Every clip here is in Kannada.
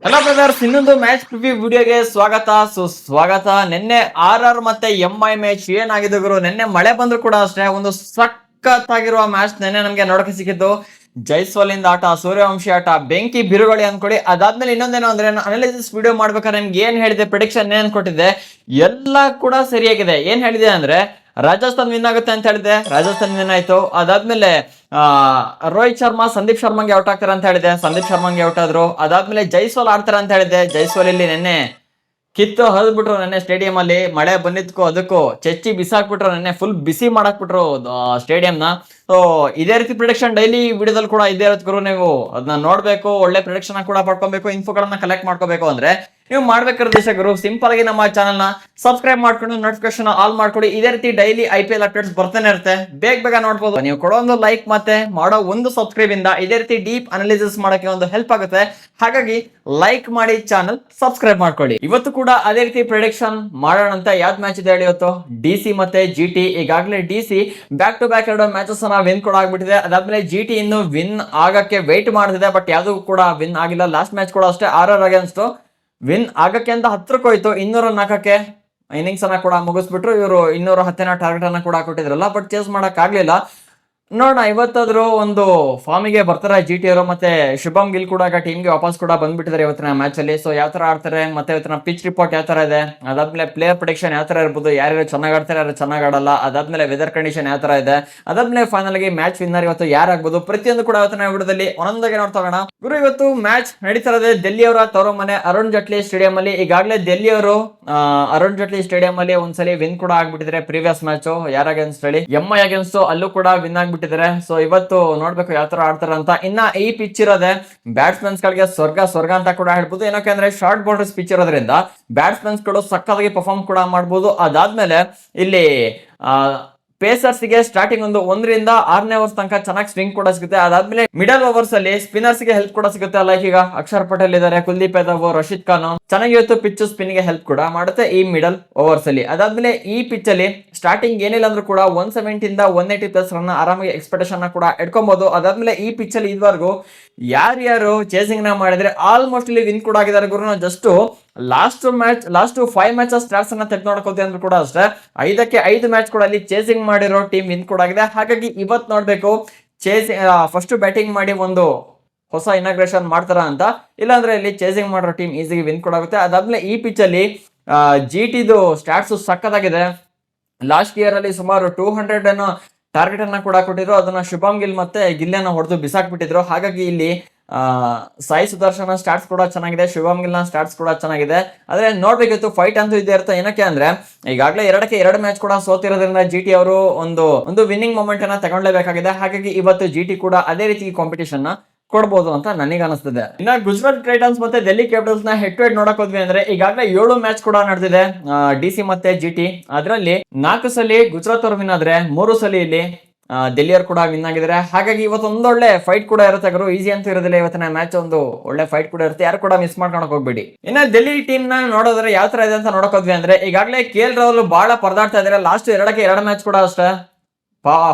ಹಲೋ ಬ್ರದರ್ಸ್, ಇನ್ನೊಂದು ಮ್ಯಾಚ್ ಪ್ರಿವ್ಯೂ ವಿಡಿಯೋಗೆ ಸ್ವಾಗತ. ನಿನ್ನೆ RR ಮತ್ತೆ MI ಮ್ಯಾಚ್ ಏನಾಗಿದೆ ಗುರು. ನಿನ್ನೆ ಮಳೆ ಬಂದ್ರು ಕೂಡ ಅಷ್ಟೇ ಒಂದು ಸಖತ್ತಾಗಿರುವ ಮ್ಯಾಚ್ ನಿನ್ನೆ ನಮ್ಗೆ ನೋಡಕ್ಕೆ ಸಿಕ್ಕಿತ್ತು. ಜೈಸ್ವಾಲ್ ಇಂದ ಆಟ, ಸೂರ್ಯವಂಶಿ ಆಟ, ಬೆಂಕಿ ಬಿರುಗಾಳಿ ಅನ್ಕೊಡಿ. ಅದಾದ್ಮೇಲೆ ಇನ್ನೊಂದೇನು ಅಂದ್ರೆ ಅನಾಲಿಸಿಸ್ ವಿಡಿಯೋ ಮಾಡ್ಬೇಕಾದ್ರೆ ನಿಮ್ಗೆ ಏನ್ ಹೇಳಿದೆ, ಪ್ರಿಡಿಕ್ಷನ್ ಏನ್ ಕೊಟ್ಟಿದೆ, ಎಲ್ಲ ಕೂಡ ಸರಿಯಾಗಿದೆ. ಏನ್ ಹೇಳಿದೆ ಅಂದ್ರೆ ರಾಜಸ್ಥಾನ್ ವಿನ್ ಆಗುತ್ತೆ ಅಂತ ಹೇಳಿದೆ, ರಾಜಸ್ಥಾನ್ ವಿನ್ ಆಯ್ತು. ಅದಾದ್ಮೇಲೆ ರೋಹಿತ್ ಶರ್ಮಾ ಸಂದೀಪ್ ಶರ್ಮಾಗೆ ಔಟ್ ಆಗ್ತಾರೆ ಅಂತ ಹೇಳಿದೆ, ಸಂದೀಪ್ ಶರ್ಮಾಗೆ ಔಟ್ ಆದ್ರು. ಅದಾದ್ಮೇಲೆ ಜೈಸ್ವಾಲ್ ಆಡ್ತಾರೆ ಅಂತ ಹೇಳಿದೆ, ಜೈಸ್ವಾಲ್ ಇಲ್ಲಿ ನೆನ್ನೆ ಕಿತ್ತು ಹರಿದ್ಬಿಟ್ರು. ನೆನ್ನೆ ಸ್ಟೇಡಿಯಂ ಅಲ್ಲಿ ಮಳೆ ಬಂದಿದ್ಕೋ ಅದಕ್ಕೂ ಚೆಚ್ಚಿ ಬಿಸಾಕ್ಬಿಟ್ರು. ನೆನ್ನೆ ಫುಲ್ ಬಿಸಿ ಮಾಡಾಕ್ಬಿಟ್ರು ಸ್ಟೇಡಿಯಂ ನ. ಸೊ ಇದೇ ರೀತಿ ಪ್ರಿಡಿಕ್ಷನ್ ಡೈಲಿ ವಿಡಿಯೋದಲ್ಲಿ ಕೂಡ ಇದೇ ಇರುತ್ತೆ ಗುರು. ನೀವು ಅದನ್ನ ನೋಡ್ಬೇಕು, ಒಳ್ಳೆ ಪ್ರಿಡಿಕ್ಷನ್ ಕೂಡ ಪಡ್ಕೊಬೇಕು, ಇನ್ಫೋಗಳನ್ನ ಕಲೆಕ್ಟ್ ಮಾಡ್ಕೋಬೇಕು ಅಂದ್ರೆ ನೀವು ಮಾಡ್ಬೇಕಾದ್ರೆ ಗುರು ಸಿಂಪಲ್ ಆಗಿ ನಮ್ಮ ಚಾನಲ್ ನ ಸಬ್ಸ್ಕ್ರೈಬ್ ಮಾಡ್ಕೊಂಡು ನೋಟಿಫಿಕೇಶನ್ ಆಲ್ ಮಾಡ್ಕೊಡಿ. ಇದೇ ರೀತಿ ಡೈಲಿ IPL ಅಪ್ಡೇಟ್ಸ್ ಬರ್ತಾನೆ ಇರುತ್ತೆ, ಬೇಗ ನೋಡ್ಬೋದು. ನೀವು ಕೊಡೋ ಒಂದು ಲೈಕ್ ಮತ್ತೆ ಮಾಡೋ ಒಂದು ಸಬ್ಸ್ಕ್ರೈಬ್ ಇಂದ ಇದೇ ರೀತಿ ಡೀಪ್ ಅನಾಲಿಸಿಸ್ ಮಾಡಕ್ಕೆ ಒಂದು ಹೆಲ್ಪ್ ಆಗುತ್ತೆ. ಹಾಗಾಗಿ ಲೈಕ್ ಮಾಡಿ, ಚಾನಲ್ ಸಬ್ಸ್ಕ್ರೈಬ್ ಮಾಡ್ಕೊಳ್ಳಿ. ಇವತ್ತು ಕೂಡ ಅದೇ ರೀತಿ ಪ್ರಿಡಿಕ್ಷನ್ ಮಾಡೋಣ ಅಂತ. ಯಾವ್ದು ಮ್ಯಾಚ್ ಇದೆ ಹೇಳಿ ಇವತ್ತು? DC ಮತ್ತೆ GT. ಈಗಾಗಲೇ DC back to back 2 matches win ಕೂಡ ಆಗ್ಬಿಟ್ಟಿದೆ. ಅದಾದ್ಮೇಲೆ GT ಇನ್ನು ವಿನ್ ಆಗಕ್ಕೆ ವೇಟ್ ಮಾಡ್ತಿದೆ, ಬಟ್ ಯಾವ್ದು ಕೂಡ ವಿನ್ ಆಗಿಲ್ಲ. ಲಾಸ್ಟ್ ಮ್ಯಾಚ್ ಕೂಡ ಅಷ್ಟೇ RR ಅಗೇನ್ಸ್ಟ್ ವಿನ್ ಆಗಕ್ಕೆ ಅಂತ ಹತ್ರಕ್ಕೆ ಹೋಯ್ತು. 204ಕ್ಕೆ ಇನ್ನಿಂಗ್ಸ್ ಅನ್ನ ಕೂಡ ಮುಗಿಸ್ಬಿಟ್ರು. ಇವರು 210ನ ಟಾರ್ಗೆಟ್ ಅನ್ನ ಕೂಡ ಕೊಟ್ಟಿದ್ರಲ್ಲ, ಬಟ್ ಚೇಸ್ ಮಾಡಕ್ ಆಗ್ಲಿಲ್ಲ. ನೋಡೋಣ ಇವತ್ತಾದ್ರೂ ಒಂದು ಫಾರ್ಮಿಗೆ ಬರ್ತಾರೆ GT ಅವರು. ಮತ್ತೆ ಶುಭಮ್ ಗಿಲ್ ಕೂಡ ಟೀಮ್ಗೆ ವಾಪಸ್ ಕೂಡ ಬಂದ್ಬಿಟ್ಟಿದ್ದಾರೆ ಇವತ್ತಿನ ಮ್ಯಾಚ್ ಅಲ್ಲಿ. ಸೊ ಯಾವ ತರ ಆಡ್ತಾರೆ, ಮತ್ತೆ ಇವತ್ತಿನ ಪಿಚ್ ರಿಪೋರ್ಟ್ ಯಾವ ತರ ಇದೆ, ಅದಾದ್ಮೇಲೆ ಪ್ಲೇಯರ್ ಪ್ರೊಡಿಕ್ಷನ್ ಯಾವ ತರ ಇರ್ಬೋದು, ಯಾರ್ಯಾರು ಚೆನ್ನಾಗ್ ಆಡ್ತಾರೆ ಯಾರು ಚೆನ್ನಾಗ್ ಆಡಲ್ಲ, ಅದಾದ್ಮೇಲೆ ವೆದರ್ ಕಂಡೀಷನ್ ಯಾವ ತರ ಇದೆ, ಅದಾದ್ಮೇಲೆ ಫೈನಲ್ ಗೆ ಮ್ಯಾಚ್ ವಿನ್ನರ್ ಇವತ್ತು ಯಾರಾಗ್ಬೋದು, ಪ್ರತಿಯೊಂದು ಕೂಡ ಇವತ್ತಿನ ವಿಡಿಯೋದಲ್ಲಿ ಒಂದೊಂದಾಗಿ ನೋಡ್ತೋಗೋಣ ಗುರು. ಇವತ್ತು ಮ್ಯಾಚ್ ನಡೀತಾ ಇದೆ ಡೆಲ್ಲಿ ಅವರ ತವರು ಮನೆ ಅರುಣ್ ಜೇಟ್ಲಿ ಸ್ಟೇಡಿಯಂ ಅಲ್ಲಿ. ಈಗಾಗಲೇ ಡೆಲ್ಲಿ ಅವರು ಅರುಣ್ ಜೇಟ್ಲಿ ಸ್ಟೇಡಿಯಂ ಅಲ್ಲಿ ಒಂದ್ಸಲಿ ವಿನ್ ಕೂಡ ಆಗ್ಬಿಟ್ಟಿದ್ರೆ ಪ್ರೀವಿಯಸ್ ಮ್ಯಾಚ್. ಯಾರ ಅಗೇನ್ಸ್ಟ್ ಹೇಳಿ? MI ಅಗೇನ್ಸ್ಟ್ ಅಲ್ಲೂ ಕೂಡ ವಿನ್ ಆಗ್ಬಿಟ್ಟಿದ್ದಾರೆ. ಸೊ ಇವತ್ತು ನೋಡ್ಬೇಕು ಯಾವ ತರ ಆಡ್ತಾರ ಅಂತ. ಇನ್ನ ಈ ಪಿಚ್ ಇರೋದೆ ಬ್ಯಾಟ್ಸ್ಮನ್ಸ್ ಗಳಿಗೆ ಸ್ವರ್ಗ ಅಂತ ಕೂಡ ಹೇಳ್ಬೋದು. ಏನಕ್ಕೆ ಅಂದ್ರೆ ಶಾರ್ಟ್ ಬೌಂಡ್ರೀಸ್ ಪಿಚ್ ಇರೋದ್ರಿಂದ ಬ್ಯಾಟ್ಸ್ಮನ್ಸ್ ಗಳು ಸಕ್ಕತ್ತಾಗಿ ಪರ್ಫಾರ್ಮ್ ಕೂಡ ಮಾಡ್ಬೋದು. ಅದಾದ್ಮೇಲೆ ಇಲ್ಲಿ ಪೇಸರ್ಸ್ ಗೆ ಸ್ಟಾರ್ಟಿಂಗ್ 1ರಿಂದ 6ನೇ ಓವರ್ಸ್ ತನಕ ಚೆನ್ನಾಗಿ ಸ್ವಿಂಗ್ ಕೂಡ ಸಿಗುತ್ತೆ. ಅದಾದ್ಮೇಲೆ ಮಿಡಲ್ ಓವರ್ಸ್ ಅಲ್ಲಿ ಸ್ಪಿನ್ನರ್ಸ್ ಗೆ ಹೆಲ್ಪ್ ಕೂಡ ಸಿಗುತ್ತೆ. ಲೈಕ್ ಈಗ ಅಕ್ಷರ್ ಪಟೇಲ್ ಇದಾರೆ, ಕುಲ್ದೀಪ್ ಯಾದವ್, ರಶೀದ್ ಖಾನ್ ಚೆನ್ನಾಗಿ ಇವತ್ತು ಪಿಚ್ ಸ್ಪಿನ್ ಗೆ ಹೆಲ್ಪ್ ಕೂಡ ಮಾಡುತ್ತೆ ಈ ಮಿಡಲ್ ಓವರ್ಸ್ ಅಲ್ಲಿ. ಅದಾದ್ಮೇಲೆ ಈ ಪಿಚ್ ಅಲ್ಲಿ ಸ್ಟಾರ್ಟಿಂಗ್ ಏನಿಲ್ಲ ಅಂದ್ರೂ ಕೂಡ 170 ಇಂದ 180 ಪ್ಲಸ್ ರನ್ ಆರಾಮಾಗಿ ಎಕ್ಸ್ಪೆಕ್ಟೇಷನ್ ಕೂಡ ಇಟ್ಕೊಬಹುದು. ಅದಾದ್ಮೇಲೆ ಈ ಪಿಚ್ ಅಲ್ಲಿ ಇದುವರೆಗೂ ಯಾರ್ಯಾರು ಚೇಸಿಂಗ್ ನ ಮಾಡಿದ್ರೆ ಆಲ್ಮೋಸ್ಟ್ ಇಲ್ಲಿ ವಿನ್ ಕೂಡ ಆಗಿದ್ದಾರೆ ಗುರು. ಜಸ್ಟ್ ಲಾಸ್ಟ್ 5 ಮ್ಯಾಚಸ್ ಸ್ಟಾರ್ಟ್ಸ್ ಅನ್ನ ತೆಗೆದು ನೋಡ್ಕೋತೀವಿ ಅಂದ್ರೂ ಕೂಡ ಅಷ್ಟೇ 5ಕ್ಕೆ 5 ಮ್ಯಾಚ್ ಕೂಡ ಅಲ್ಲಿ ಚೇಸಿಂಗ್ ಮಾಡಿರೋ ಟೀಮ್ ವಿನ್ ಕೂಡ ಆಗಿದೆ. ಹಾಗಾಗಿ ಇವತ್ತು ನೋಡ್ಬೇಕು ಫಸ್ಟ್ ಬ್ಯಾಟಿಂಗ್ ಮಾಡಿ ಒಂದು ಹೊಸ ಇನಾಗ್ರೇಷನ್ ಮಾಡ್ತಾರ ಅಂತ, ಇಲ್ಲಾಂದ್ರೆ ಇಲ್ಲಿ ಚೇಸಿಂಗ್ ಮಾಡಿರೋ ಟೀಮ್ ಈಸಿಗೆ ವಿನ್ ಕೂಡ ಆಗುತ್ತೆ. ಅದಾದ್ಮೇಲೆ ಈ ಪಿಚ್ ಅಲ್ಲಿ GTದು ಸ್ಟಾಟ್ಸ್ ಸಕ್ಕತ್ತಾಗಿದೆ. ಲಾಸ್ಟ್ ಇಯರ್ ಅಲ್ಲಿ ಸುಮಾರು 200 ಅನ್ನು ಟಾರ್ಗೆಟ್ ಅನ್ನ ಕೂಡ ಕೊಟ್ಟಿದ್ರು. ಅದನ್ನ ಶುಭಮ್ ಗಿಲ್ ಮತ್ತೆ ಗಿಲ್ಲನ್ನ ಹೊಡೆದು ಬಿಸಾಕ್ಬಿಟ್ಟಿದ್ರು. ಹಾಗಾಗಿ ಇಲ್ಲಿ ಸಾಯಿ ಸುದರ್ಶನ ಸ್ಟಾರ್ಟ್ಸ್ ಕೂಡ ಚೆನ್ನಾಗಿದೆ, ಶುಭಮ್ ಗಿಲ್ ನ ಸ್ಟಾರ್ಟ್ಸ್ ಕೂಡ ಚೆನ್ನಾಗಿದೆ. ಆದ್ರೆ ನೋಡ್ಬೇಕಿತ್ತು ಫೈಟ್ ಅಂತೂ ಇದ್ದೇ ಇರುತ್ತೆ. ಏನಕ್ಕೆ ಅಂದ್ರೆ ಈಗಾಗಲೇ 2ಕ್ಕೆ 2 ಮ್ಯಾಚ್ ಕೂಡ ಸೋತಿರೋದ್ರಿಂದ GT ಅವರು ಒಂದು ವಿನ್ನಿಂಗ್ ಮೊಮೆಂಟ್ ಅನ್ನ ತಗೊಳ್ಳೇಬೇಕಾಗಿದೆ. ಹಾಗಾಗಿ ಇವತ್ತು GT ಕೂಡ ಅದೇ ರೀತಿ ಕಾಂಪಿಟೇಷನ್ ನ ಕೊಡ್ಬೋದು ಅಂತ ನನಗೆ ಅನಿಸ್ತದೆ. ಇನ್ನ ಗುಜರಾತ್ ಟೈಟನ್ಸ್ ಮತ್ತೆ ಡೆಲ್ಲಿ ಕ್ಯಾಪಿಟಲ್ಸ್ ನ ಹೆಡ್ ಟು ಹೆಡ್ ನೋಡಕ್ ಹೋದ್ವಿ ಅಂದ್ರೆ ಈಗಾಗಲೇ 7 ಮ್ಯಾಚ್ ಕೂಡ ನಡೆದಿದೆ DC ಮತ್ತೆ GT. ಅದರಲ್ಲಿ 4 ಸಲ ಗುಜರಾತ್ ಅವರು ವಿನ್ ಆದ್ರೆ 3 ಸಲ ಇಲ್ಲಿ ಡೆಲ್ಲಿಯರ್ ಕೂಡ ವಿನ್ ಆಗಿದ್ದಾರೆ. ಹಾಗಾಗಿ ಇವತ್ತು ಒಂದೊಳ್ಳೆ ಫೈಟ್ ಕೂಡ ಇರುತ್ತೆ ಗುರು. ಈಸಿ ಅಂತ ಇರೋದಿಲ್ಲ ಇವತ್ತಿನ ಮ್ಯಾಚ್, ಒಂದು ಒಳ್ಳೆ ಫೈಟ್ ಕೂಡ ಇರುತ್ತೆ. ಯಾರು ಕೂಡ ಮಿಸ್ ಮಾಡ್ಕೊಳಕ್ ಹೋಗ್ಬೇಡಿ. ಇನ್ನ ಡೆಲ್ಲಿ ಟೀಮ್ ನ ನೋಡಿದ್ರೆ ಯಾವ ತರ ಇದೆ ಅಂತ ನೋಡಕ್ ಹೋದ್ವಿ ಅಂದ್ರೆ ಈಗಾಗಲೇ KL ರಾಹುಲ್ ಬಹಳ ಪರದಾಡ್ತಾ ಇದಾರೆ. ಲಾಸ್ಟ್ 2ಕ್ಕೆ 2 ಮ್ಯಾಚ್ ಕೂಡ ಅಷ್ಟೇ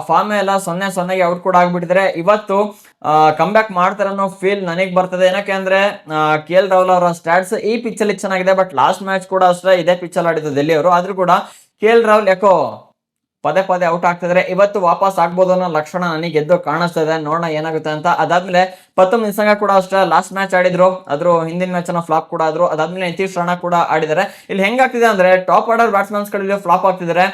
ಫಾರ್ಮ್ ಎಲ್ಲ 0-0ಗೆ ಔಟ್ ಕೂಡ ಆಗ್ಬಿಟ್ಟಿದ್ರೆ ಇವತ್ತು ಕಮ್ ಬ್ಯಾಕ್ ಮಾಡ್ತಾರೆ ಅನ್ನೋ ಫೀಲ್ ನನಗ್ ಬರ್ತದೆ. ಏನಕ್ಕೆ ಅಂದ್ರೆ KL ರಾಹುಲ್ ಅವರ ಸ್ಟಾಟ್ಸ್ ಈ ಪಿಚ್ ಅಲ್ಲಿ ಚೆನ್ನಾಗಿದೆ, ಬಟ್ ಲಾಸ್ಟ್ ಮ್ಯಾಚ್ ಕೂಡ ಅಷ್ಟೇ ಇದೇ ಪಿಚ್ ಅಲ್ಲಿ ಆಡಿದ್ದು ಡೆಲ್ಲಿ ಅವರು. ಆದ್ರೂ ಕೂಡ KL ರಾಹುಲ್ ಯಾಕೋ ಪದೇ ಔಟ್ ಆಗ್ತಿದ್ರೆ ಇವತ್ತು ವಾಪಸ್ ಆಗ್ಬೋದು ಅನ್ನೋ ಲಕ್ಷಣ ನನಗೆ ಎದ್ದು ಕಾಣಿಸ್ತಾ ಇದೆ. ನೋಡೋಣ ಏನಾಗುತ್ತೆ ಅಂತ. ಅದಾದ್ಮೇಲೆ ಪತಮ್ ನಿಸಂಗ ಕೂಡ ಅಷ್ಟೇ ಲಾಸ್ಟ್ ಮ್ಯಾಚ್ ಆಡಿದ್ರು, ಅದ್ರ ಹಿಂದಿನ ಮ್ಯಾಚ್ ಅನ್ನ ಫ್ಲಾಪ್ ಕೂಡ ಆದ್ರು. ಅದಾದ್ಮೇಲೆ ನಿತೀಶ್ ರಾಣಾ ಕೂಡ ಆಡಿದ್ದಾರೆ. ಇಲ್ಲಿ ಹೆಂಗಾಗ್ತಿದೆ ಅಂದ್ರೆ ಟಾಪ್ ಆರ್ಡರ್ ಬ್ಯಾಟ್ಸ್ಮನ್ಸ್ ಗಳಲ್ಲಿ ಫ್ಲಾಪ್ ಆಗ್ತಿದ್ದಾರೆ,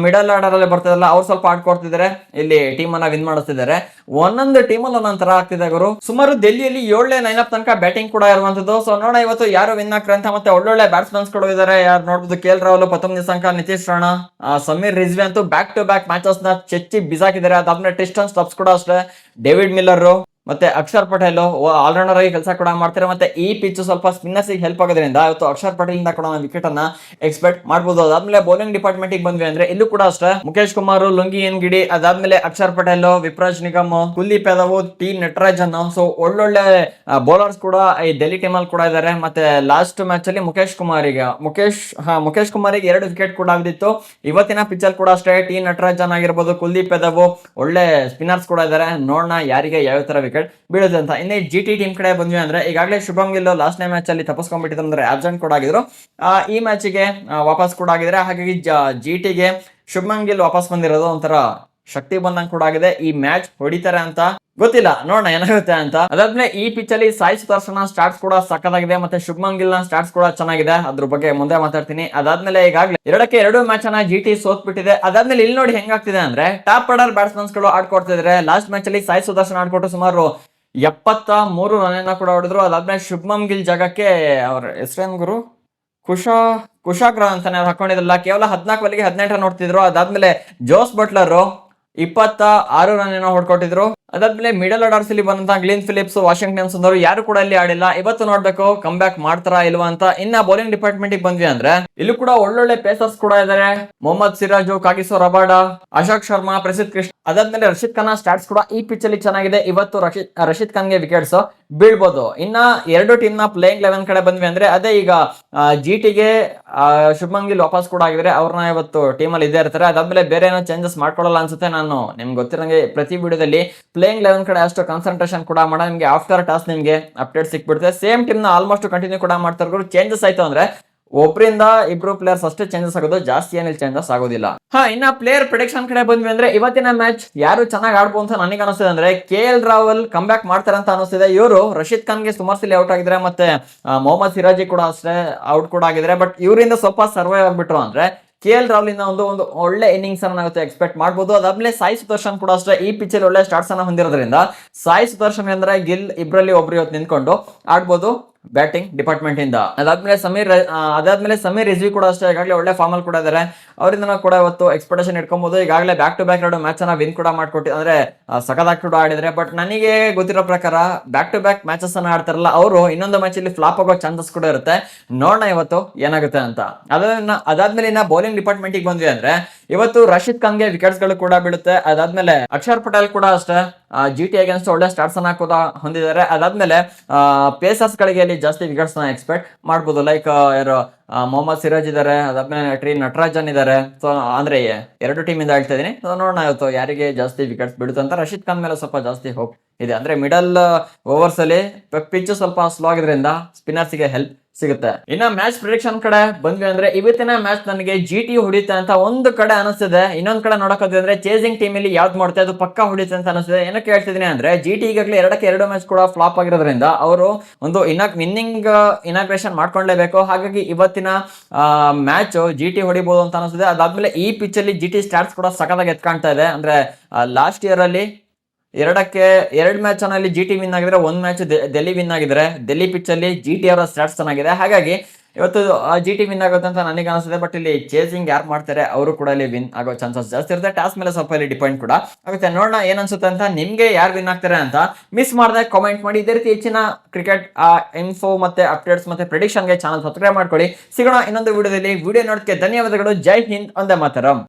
ಮಿಡಲ್ ಆರ್ಡರ್ ಅಲ್ಲಿ ಬರ್ತಿದಾರಲ್ಲ ಅವ್ರು ಸ್ವಲ್ಪ ಆಡ್ಕೊಡ್ತಿದ್ದಾರೆ, ಇಲ್ಲಿ ಟೀಮ್ ಅನ್ನ ವಿನ್ ಮಾಡಿಸ್ತಿದ್ದಾರೆ. ಒಂದೊಂದು ಟೀಮ್ ಅಲ್ಲಿ ಒಂದೊಂದ್ ತರ ಆಗ್ತಿದೆ ಗುರು. ಸುಮಾರು ಡೆಲ್ಲಿಯಲ್ಲಿ 7ನೇ 9 ತನಕ ಬ್ಯಾಟಿಂಗ್ ಕೂಡ ಇರುವಂತದ್ದು. ಸೊ ನೋಡೋಣ ಇವತ್ತು ಯಾರು ವಿನ್ ಆಗ್ತಾರೆ ಅಂತ. ಮತ್ತೆ ಒಳ್ಳೊಳ್ಳೆ ಬ್ಯಾಟ್ಸ್ಮನ್ಸ್ ಕೂಡ ಇದಾರೆ. ಯಾರು ನೋಡ್ಬೋದು KL ರಾಹುಲ್, ಪತಮ್ ನಿಸಂಗ, ನಿತೀಶ್ ರಾಣಾ, ಸಮೀರ್ ರಿಜ್ವಿ ಅಂತೂ ಬ್ಯಾಕ್ ಟು ಬ್ಯಾಕ್ ಮ್ಯಾಚಸ್ ನ ಚೆಚ್ಚಿ ಬಿಸಾಕಿದ್ದಾರೆ. ಅದಾದ್ಮೇಲೆ ಟ್ರಿಸ್ಟನ್ ಸ್ಟಬ್ಸ್ ಕೂಡ ಅಷ್ಟೇ, ಡೇವಿಡ್ ಮಿಲ್ಲರ್ ಮತ್ತೆ ಅಕ್ಷರ್ ಪಟೇಲ್ ಆಲ್ರೌಂಡರ್ ಆಗಿ ಕೆಲಸ ಕೂಡ ಮಾಡ್ತಾರೆ. ಮತ್ತೆ ಈ ಪಿಚ್ ಸ್ವಲ್ಪ ಸ್ಪಿನ್ನರ್ಸ್ ಹೆಲ್ಪ್ ಆಗೋದ್ರಿಂದ ಇವತ್ತು ಅಕ್ಷರ್ ಪಟೇಲ್ ಇಂದ ಕೂಡ ವಿಕೆಟ್ ಅನ್ನ ಎಕ್ಸ್ಪೆಕ್ಟ್ ಮಾಡಬಹುದು. ಅದಾದ್ಮೇಲೆ ಬೌಲಿಂಗ್ ಡಿಪಾರ್ಟ್ಮೆಂಟ್ ಬಂದ್ವಿ ಅಂದ್ರೆ ಇಲ್ಲೂ ಕೂಡ ಅಷ್ಟೇ ಮುಖೇಶ್ ಕುಮಾರ್, ಲುಂಗಿ ಎನ್ಗಿಡಿ, ಅದಾದ್ಮೇಲೆ ಅಕ್ಷರ್ ಪಟೇಲ್, ವಿಪ್ರಾಜ್ ನಿಗಮ್, ಕುಲ್ದೀಪ್ ಯಾದವ್, ಟಿ ನಟರಾಜನ್. ಸೊ ಒಳ್ಳೊಳ್ಳೆ ಬೌಲರ್ಸ್ ಕೂಡ ಈ ಡೆಲ್ಲಿ ಟೀಮ್ ಅಲ್ಲಿ ಕೂಡ ಇದ್ದಾರೆ. ಮತ್ತೆ ಲಾಸ್ಟ್ ಮ್ಯಾಚ್ ಅಲ್ಲಿ ಮುಖೇಶ್ ಕುಮಾರಿಗೆ 2 ವಿಕೆಟ್ ಕೂಡ ಆಗಿತ್ತು. ಇವತ್ತಿನ ಪಿಚ್ ಅಲ್ಲಿ ಕೂಡ ಅಷ್ಟೇ ಟಿ ನಟರಾಜನ್ ಆಗಿರ್ಬೋದು, ಕುಲ್ದೀಪ್ ಯಾದವ್, ಒಳ್ಳೆ ಸ್ಪಿನ್ನರ್ಸ್ ಕೂಡ ಇದ್ದಾರೆ. ನೋಡೋಣ ಯಾರಿಗೆ ಯಾವ ತರ ವಿಕೆಟ್ ಬೀಳುತ್ತೆ ಅಂತ. ಇನ್ನು GT ಟೀಮ್ ಕಡೆ ಬಂದ್ವಿ ಅಂದ್ರೆ ಈಗಾಗಲೇ ಶುಭಂ ಗಿಲ್ ಲಾಸ್ಟ್ ಮ್ಯಾಚ್ ಅಲ್ಲಿ ತಪ್ಪಿಸ್ಕೊಂಡ್ಬಿಟ್ಟಿದ್ರು, ಅಂದ್ರೆ ಆಬ್ಸೆಂಟ್ ಕೂಡ ಆಗಿದ್ರು. ಈ ಮ್ಯಾಚಿಗೆ ವಾಪಸ್ ಕೂಡ ಆಗಿದ್ರೆ. ಹಾಗಾಗಿ GTಗೆ ಶುಭಮನ್ ಗಿಲ್ ವಾಪಸ್ ಬಂದಿರೋದು ಒಂಥರ ಶಕ್ತಿ ಬಂದಂಗ್ ಕೂಡ ಆಗಿದೆ. ಈ ಮ್ಯಾಚ್ ಹೊಡಿತಾರೆ ಅಂತ ಗೊತ್ತಿಲ್ಲ, ನೋಡೋಣ ಏನಾಗುತ್ತೆ ಅಂತ. ಅದಾದ್ಮೇಲೆ ಈ ಪಿಚ್ ಅಲ್ಲಿ ಸಾಯಿ ಸುದರ್ಶನ ಸ್ಟಾರ್ಟ್ಸ್ ಕೂಡ ಸಕ್ಕತ್ತಾಗಿದೆ, ಮತ್ತೆ ಶುಭಮನ್ ಗಿಲ್ ನ ಸ್ಟಾರ್ಟ್ಸ್ ಕೂಡ ಚೆನ್ನಾಗಿದೆ. ಅದ್ರ ಬಗ್ಗೆ ಮುಂದೆ ಮಾತಾಡ್ತೀನಿ. ಅದಾದ್ಮೇಲೆ ಈಗಾಗಲೇ 2-2 ಮ್ಯಾಚ್ ಅನ್ನ GT ಸೋತ್ ಬಿಟ್ಟಿದೆ. ಅದಾದ್ಮೇಲೆ ಇಲ್ಲಿ ನೋಡಿ ಹೆಂಗಾಗ್ತಿದೆ ಅಂದ್ರೆ ಟಾಪ್ ಆರ್ಡರ್ ಬ್ಯಾಟ್ಸ್ಮನ್ಸ್ ಗಳು ಆಡ್ಕೊಡ್ತಿದ್ರೆ. ಲಾಸ್ಟ್ ಮ್ಯಾಚ್ ಅಲ್ಲಿ ಸಾಯಿ ಸುದರ್ಶನ್ ಆಡ್ಕೊಟ್ಟು ಸುಮಾರು 73 ರನ್ ಕೂಡ ಹೊಡೆದ್ರು. ಅದಾದ್ಮೇಲೆ ಶುಭಮನ್ ಗಿಲ್ ಜಾಗಕ್ಕೆ ಅವ್ರ ಹೆಸರೇನ್ ಗುರು ಕುಶಾಗ್ರ ಅಂತಾನೆ ಹಾಕೊಂಡಿದ್ರಲ್ಲ, ಕೇವಲ 14 ಬಾಲಿಗೆ 18 ರನ್ ಹೊಡ್ತಿದ್ರು. ಅದಾದ್ಮೇಲೆ ಜೋಸ್ ಬಟ್ಲರ್ 26 ರನ್ ಏನೋ ಹೊಡ್ಕೊಟ್ಟಿದ್ರು. ಅದಾದ್ಮೇಲೆ ಮಿಡಲ್ ಆರ್ಡರ್ಸ್ ಇಲ್ಲಿ ಬಂದಂತ ಗ್ಲಿನ್ ಫಿಲಿಪ್ಸ್, ವಾಷಿಂಗ್ಟನ್ ಸುಂದರ್ ಯಾರು ಕೂಡ ಇಲ್ಲಿ ಆಡಿಲ್ಲ. ಇವತ್ತು ನೋಡ್ಬೇಕು ಕಮ್ ಬ್ಯಾಕ್ ಮಾಡ್ತಾರಾ ಇಲ್ವಾ ಅಂತ. ಇನ್ನ ಬೌಲಿಂಗ್ ಡಿಪಾರ್ಟ್ಮೆಂಟ್ ಬಂದ್ವಿ ಅಂದ್ರೆ ಇಲ್ಲೂ ಕೂಡ ಒಳ್ಳೊಳ್ಳೆ ಪೇಸರ್ಸ್ ಕೂಡ ಇದಾರೆ. ಮೊಹಮ್ಮದ್ ಸಿರಾಜು, ಕಾಗಿಸೋ ರಬಾಡ, ಅಶೋಕ್ ಶರ್ಮಾ, ಪ್ರಸಿದ್ಧ ಕೃಷ್ಣ. ಅದಾದ್ಮೇಲೆ ರಶೀದ್ ಖಾನ್ ಸ್ಟಾರ್ಟ್ಸ್ ಕೂಡ ಈ ಪಿಚ್ ಅಲ್ಲಿ ಚೆನ್ನಾಗಿದೆ. ಇವತ್ತು ರಶೀದ್ ಖಾನ್ಗೆ ವಿಕೆಟ್ಸ್ ಬೀಳ್ಬೋದು. ಇನ್ನ 2 ಟೀಮ್ ನ ಪ್ಲೇಯಿಂಗ್ 11 ಕಡೆ ಬಂದ್ವಿ ಅಂದ್ರೆ ಅದೇ ಈಗ GTಗೆ ಶುಭಮನ್ ಗಿಲ್ ವಾಪಸ್ ಕೂಡ ಆಗಿದ್ರೆ ಅವ್ರನ್ನ ಇವತ್ತು ಟೀಮ್ ಅಲ್ಲಿ ಇದೇ ಇರ್ತಾರೆ. ಅದಾದ್ಮೇಲೆ ಬೇರೆ ಏನೋ ಚೇಂಜಸ್ ಮಾಡ್ಕೊಳ್ಳಲ್ಲ ಅನ್ಸುತ್ತೆ. ನಾನು ನಿಮ್ಗೆ ಗೊತ್ತಿರಂಗೆ ಪ್ರತಿ ವಿಡಿಯೋದಲ್ಲಿ ಪ್ಲೇಯಿಂಗ್ 11 ಕಡೆ ಅಷ್ಟು ಕಾನ್ಸಂಟ್ರೇಷನ್ ಕೂಡ ಮಾಡ. ನಿಮ್ಗೆ ಆಫ್ಟರ್ ಟಾಸ್ ನಿಮ್ಗೆ ಅಪ್ಡೇಟ್ ಸಿಕ್ಬಿಡುತ್ತೆ. ಸೇಮ್ ಟೀಮ್ ನ ಆಲ್ಮೋಸ್ಟ್ ಕಂಟಿನ್ಯೂ ಕೂಡ ಮಾಡ್ತಾರೆ. ಚೇಂಜಸ್ ಆಯ್ತು ಅಂದ್ರೆ ಒಬ್ಬರಿಂದ ಇಬ್ರು ಪ್ಲೇಯರ್ಸ್ ಅಷ್ಟೇ ಚೇಂಜಸ್ ಆಗೋದು, ಜಾಸ್ತಿ ಏನಿಲ್ಲ ಚೇಂಜಸ್ ಆಗೋದಿಲ್ಲ. ಇನ್ನ ಪ್ಲೇಯರ್ ಪ್ರಿಡಿಕ್ಷನ್ ಕಡೆ ಬಂದ್ವಿ ಅಂದ್ರೆ ಇವತ್ತಿನ ಮ್ಯಾಚ್ ಯಾರು ಚೆನ್ನಾಗಿ ಆಡ್ಬೋದು ಅಂತ ನನಗೆ ಅನಿಸ್ತಿದೆ ಅಂದ್ರೆ KL ರಾಹುಲ್ ಕಮ್ ಬ್ಯಾಕ್ ಮಾಡ್ತಾರೆ ಅಂತ ಅನಿಸ್ತಿದೆ. ಇವರು ರಶೀದ್ ಖಾನ್ಗೆ ಸುಮಾರು ಸಲ ಔಟ್ ಆಗಿದ್ರೆ, ಮತ್ತೆ ಮೊಹಮ್ಮದ್ ಸಿರಾಜಿ ಕೂಡ ಅಷ್ಟೇ ಔಟ್ ಕೂಡ ಆಗಿದ್ರೆ. ಬಟ್ ಇವರಿಂದ ಸ್ವಲ್ಪ ಸರ್ವೈವ್ ಆಗ್ಬಿಟ್ರು ಅಂದ್ರೆ KL ರಾಹುಲ್ ಇಂದ ಒಂದು ಒಳ್ಳೆ ಇನ್ನಿಂಗ್ಸ್ ಅನ್ನ ನಾವು ಎಕ್ಸ್ಪೆಕ್ಟ್ ಮಾಡಬಹುದು. ಅದಾದ್ಮೇಲೆ ಸಾಯಿ ಸುದರ್ಶನ್ ಕೂಡ ಅಷ್ಟೇ ಈ ಪಿಚ್ ಅಲ್ಲಿ ಒಳ್ಳೆ ಸ್ಟಾರ್ಟ್ಸ್ ಅನ್ನ ಹೊಂದಿರೋದ್ರಿಂದ ಸಾಯಿ ಸುದರ್ಶನ್ ಅಂದ್ರೆ ಗಿಲ್ ಇಬ್ರಲ್ಲಿ ಒಬ್ರು ಇವತ್ತು ನಿಂತ್ಕೊಂಡು ಆಡ್ಬೋದು ಬ್ಯಾಟಿಂಗ್ ಡಿಪಾರ್ಟ್ಮೆಂಟ್ ಇಂದ. ಅದಾದ್ಮೇಲೆ ಸಮೀರ್ ರಿಜ್ವಿ ಕೂಡ ಅಷ್ಟೇ ಈಗಾಗಲೇ ಒಳ್ಳೆ ಫಾರ್ಮ್ ಅಲ್ಲಿ ಕೂಡ ಇದಾರೆ. ಅವರಿಂದ ಕೂಡ ಇವತ್ತು ಎಕ್ಸ್ಪೆಕ್ಟೇಷನ್ ಇಟ್ಕೊಬಹುದು. ಈಗಾಗಲೇ ಬ್ಯಾಕ್ ಟು ಬ್ಯಾಕ್ 2 ಮ್ಯಾಚ್ ಅನ್ನ ವಿನ್ ಕೂಡ ಮಾಡ್ಕೊಟ್ಟಿ, ಅಂದ್ರೆ ಸಖತ್ತಾಗಿ ಕೂಡ ಆಡಿದ್ರೆ. ಬಟ್ ನನಗೆ ಗೊತ್ತಿರೋ ಪ್ರಕಾರ ಬ್ಯಾಕ್ ಟು ಬ್ಯಾಕ್ ಮ್ಯಾಚಸ್ ಅನ್ನ ಆಡ್ತಾರಲ್ಲ ಅವರು ಇನ್ನೊಂದು ಮ್ಯಾಚ್ ಅಲ್ಲಿ ಫ್ಲಾಪ್ ಆಗೋ ಚಾನ್ಸಸ್ ಕೂಡ ಇರುತ್ತೆ. ನೋಡೋಣ ಇವತ್ತು ಏನಾಗುತ್ತೆ ಅಂತ. ಅದಾದ್ಮೇಲೆ ಇನ್ನ ಬೌಲಿಂಗ್ ಡಿಪಾರ್ಟ್ಮೆಂಟ್ ಬಂದ್ವಿ ಅಂದ್ರೆ ಇವತ್ತು ರಶೀದ್ ಖಾನ್ಗೆ ವಿಕೆಟ್ಸ್ ಗಳು ಕೂಡ ಬೀಳುತ್ತೆ. ಅದಾದ್ಮೇಲೆ ಅಕ್ಷರ್ ಪಟೇಲ್ ಕೂಡ ಅಷ್ಟೇ GT ಅಗೇನ್ಸ್ಟ್ ಒಳ್ಳೆ ಸ್ಟಾರ್ಟ್ಸ್ ಅನ್ನ ಕೂಡ ಹೊಂದಿದ್ದಾರೆ. ಅದಾದ್ಮೇಲೆ ಪೇಸರ್ಸ್ ಗಳಿಗೆ ಜಾಸ್ತಿ ವಿಕೆಟ್ಸ್ ನ ಎಕ್ಸ್ಪೆಕ್ಟ್ ಮಾಡಬಹುದು. ಲೈಕ್ ಯಾರು ಮೊಹಮ್ಮದ್ ಸಿರಾಜ್ ಇದಾರೆ, ಅದಾದ್ಮೇಲೆ ನಟರಾಜನ್ ಇದಾರೆ. ಸೊ ಅಂದ್ರೆ 2 ಟೀಮ್ ಇಂದ ಹೇಳ್ತಾ ಇದೀನಿ. ನೋಡೋಣ ಇವತ್ತು ಯಾರಿಗೆ ಜಾಸ್ತಿ ವಿಕೆಟ್ಸ್ ಬೀಳುತ್ತೆ ಅಂತ. ರಶೀದ್ ಖಾನ್ ಮೇಲೆ ಸ್ವಲ್ಪ ಜಾಸ್ತಿ ಹೋಪ್ ಇದೆ. ಅಂದ್ರೆ ಮಿಡಲ್ ಓವರ್ಸ್ ಅಲ್ಲಿ ಪಿಚ್ ಸ್ವಲ್ಪ ಸ್ಲೋ ಆಗಿದ್ರಿಂದ ಸ್ಪಿನ್ನರ್ಸ್ ಗೆ ಹೆಲ್ಪ್ ಸಿಗುತ್ತೆ. ಇನ್ನ ಮ್ಯಾಚ್ ಪ್ರಿಡಿಕ್ಷನ್ ಕಡೆ ಬಂದ್ವಿ ಅಂದ್ರೆ ಇವತ್ತಿನ ಮ್ಯಾಚ್ ನನಗೆ GT ಹೊಡಿತೆ ಅಂತ ಒಂದು ಕಡೆ ಅನಿಸ್ತಿದೆ. ಇನ್ನೊಂದ್ ಕಡೆ ನೋಡಕ್ ಅಂದ್ರೆ ಚೇಸಿಂಗ್ ಟೀಮ್ ಅಲ್ಲಿ ಯಾವ್ದು ಮಾಡ್ತಾ ಅದು ಪಕ್ಕ ಹೊಡಿತೆ ಅಂತ ಅನಿಸ್ತಿದೆ. ಏನಕ್ಕೆ ಹೇಳ್ತಿದೀನಿ ಅಂದ್ರೆ GT ಈಗಾಗಲೇ 2-2 ಮ್ಯಾಚ್ ಕೂಡ ಫ್ಲಾಪ್ ಆಗಿರೋದ್ರಿಂದ ಅವರು ಒಂದು ವಿನ್ನಿಂಗ್ ಇನಾಗ್ರೇಷನ್ ಮಾಡ್ಕೊಳ್ಳೇಬೇಕು. ಹಾಗಾಗಿ ಇವತ್ತಿನ ಮ್ಯಾಚ್ GT ಹೊಡಿಬಹುದು ಅಂತ ಅನಿಸ್ತಿದೆ. ಅದಾದ್ಮೇಲೆ ಈ ಪಿಚ್ ಅಲ್ಲಿ GT ಸ್ಟಾರ್ಟ್ಸ್ ಕೂಡ ಸಖತ್ತಾಗಿ ಎತ್ಕಾಣ್ತಾ ಇದೆ. ಅಂದ್ರೆ ಲಾಸ್ಟ್ ಇಯರ್ ಅಲ್ಲಿ 2 ಮ್ಯಾಚ್ ಅಲ್ಲಿ GT ವಿನ್ ಆಗಿದ್ರೆ, 1 ಮ್ಯಾಚ್ ಡೆಲ್ಲಿ ವಿನ್ ಆಗಿದ್ರೆ. ಡೆಲ್ಲಿ ಪಿಚ್ ಅಲ್ಲಿ GT ಅವರ ಸ್ಟಾರ್ಟ್ಸ್ ಚೆನ್ನಾಗಿದೆ. ಹಾಗಾಗಿ ಇವತ್ತು GT ವಿನ್ ಆಗುತ್ತೆ ಅಂತ ನನಗೆ ಅನಿಸುತ್ತೆ. ಬಟ್ ಇಲ್ಲಿ ಚೇಸಿಂಗ್ ಯಾರು ಮಾಡ್ತಾರೆ ಅವರು ಕೂಡ ಇಲ್ಲಿ ವಿನ್ ಆಗೋ ಚಾನ್ಸಸ್ ಜಾಸ್ತಿ ಇರುತ್ತೆ. ಟಾಸ್ ಮೇಲೆ ಸ್ವಲ್ಪ ಇಲ್ಲಿ ಡಿಪೆಂಡ್ ಕೂಡ ಆಗುತ್ತೆ. ನೋಡೋಣ ಏನ್ ಅನ್ಸುತ್ತೆ ಅಂತ. ನಿಮ್ಗೆ ಯಾರು ವಿನ್ ಆಗ್ತಾರೆ ಅಂತ ಮಿಸ್ ಮಾಡದೆ ಕಾಮೆಂಟ್ ಮಾಡಿ. ಇದೇ ರೀತಿ ಹೆಚ್ಚಿನ ಕ್ರಿಕೆಟ್ ಇನ್ಫೋ ಮತ್ತೆ ಅಪ್ಡೇಟ್ಸ್ ಮತ್ತೆ ಪ್ರೆಡಿಕ್ಷನ್ಗೆ ಚಾನಲ್ ಸಬ್ಸ್ಕ್ರೈಬ್ ಮಾಡ್ಕೊಳ್ಳಿ. ಸಿಗೋಣ ಇನ್ನೊಂದು ವಿಡಿಯೋದಲ್ಲಿ. ವಿಡಿಯೋ ನೋಡೋದಕ್ಕೆ ಧನ್ಯವಾದಗಳು. ಜೈ ಹಿಂದ್, ಒಂದೇ ಮಾತರಂ.